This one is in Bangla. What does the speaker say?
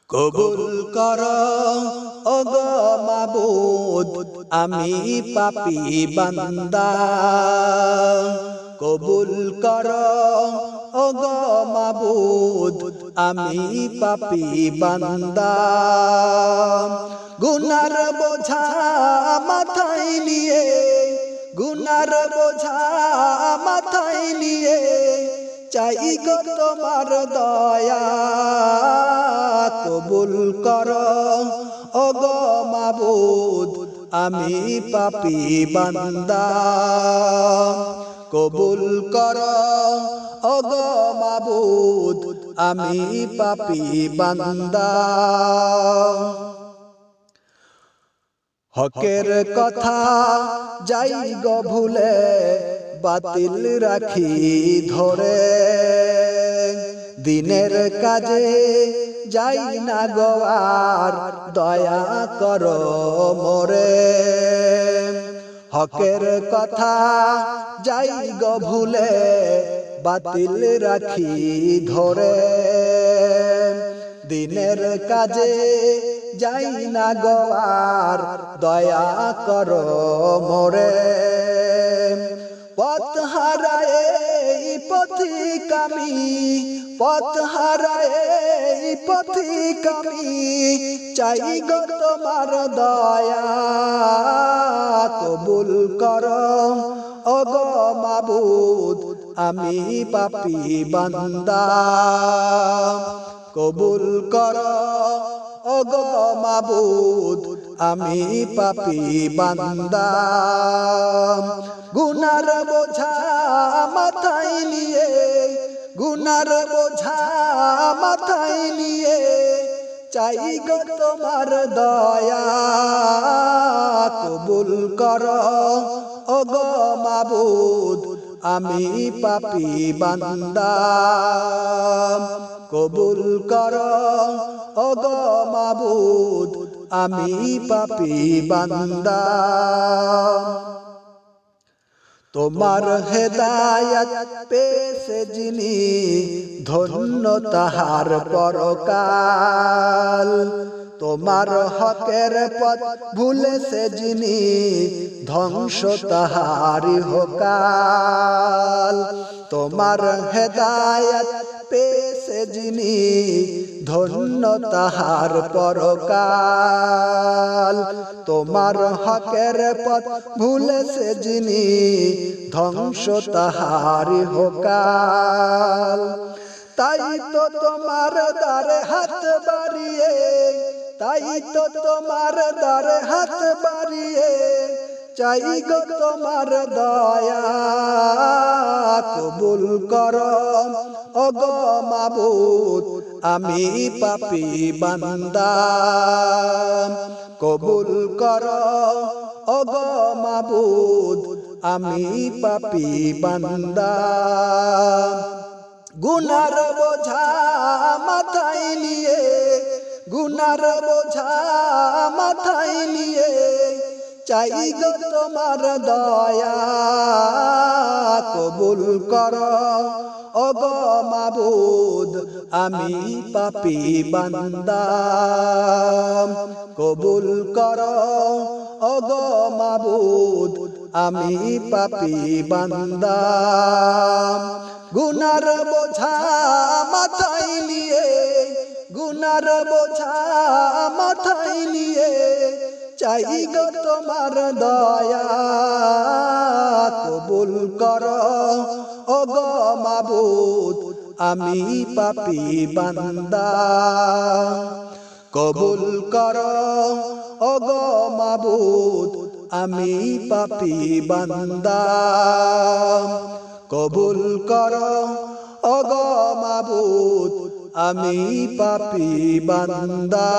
কবুল কর ওগো মাবুদ আমি পাপী বান্দা। কবুল কর ওগো মাবুদ আমি পাপী বান্দা। গুনার বোঝা মাথায় নিয়ে, গুনার বোঝা মাথায় নিয়ে চাই গো তোমার দয়া। কবুল কর ওগো মাবুদ আমি পাপী বান্দা। কবুল কর ওগো মাবুদ আমি পাপী বান্দা। হকের কথা যাই গো ভুলে বাতিল রাখি ধরে। দিনের কাজে যাই না গো আর দয়া করো মোরে। হকের কথা যাই গো ভুলে বাতিল রাখি ধরে। দিনের কাজে যাই না গো আর দয়া করো মোরে। পথ হারায় পথিক আমি, পথ হারায় পথিক আমি চাই গো তোমার দয়া। কবুল কর ওগো মাবুদ আমি পাপী বান্দা। কবুল কর ওগো মাবুদ আমি পাপী বান্দা। গুনার বোঝা মাথায় নিয়ে, গুনার বোঝা মাথায় নিয়ে চাই গো তোমার দয়া। কবুল কর ওগো মাবুদ আমি পাপী বান্দা। কবুল কর ওগো মাবুদ আমি পাপী বান্দা। তোমার হেদায়াত পেয়েছে যিনি ধন্য তাহার পরকাল। তোমার হকের পথ ভুলেছে যিনি ধ্বংস তাহারি হোকাল। তোমার হেদায়াত পেয়েছে যিনি ধন্য তাহার পরকাল। তোমার হকের পথ ভুলেছে যিনি ধ্বংস তাহারি হোকাল। তাই তো তোমার দ্বারে হাত বাড়িয়ে, তাই তো তোমার দ্বারে হাত বাড়িয়ে চাই গো তোমার দয়া। কবুল কর ওগো মাবুদ আমি পাপী বান্দা। কবুল কর ওগো মাবুদ আমি পাপী বান্দা। গুনার বোঝা মাথায় নিয়ে, গুনার বোঝা মাথায় নিয়ে চাই গো তোমার দয়া। কবুল কর ওগো মাবুদ আমি পাপী বান্দা। কবুল কর ওগো মাবুদ আমি পাপী বান্দা। গুনার বোঝা মাথায় নিয়ে, গুনার বোঝা মাথায় নিয়ে চাই গো তোমার দয়া। কবুল কর ওগো মাবুদ আমি পাপী বান্দা। কবুল কর ওগো মাবুদ আমি পাপী বান্দা। কবুল কর ওগো মাবুদ আমি পাপী বান্দা।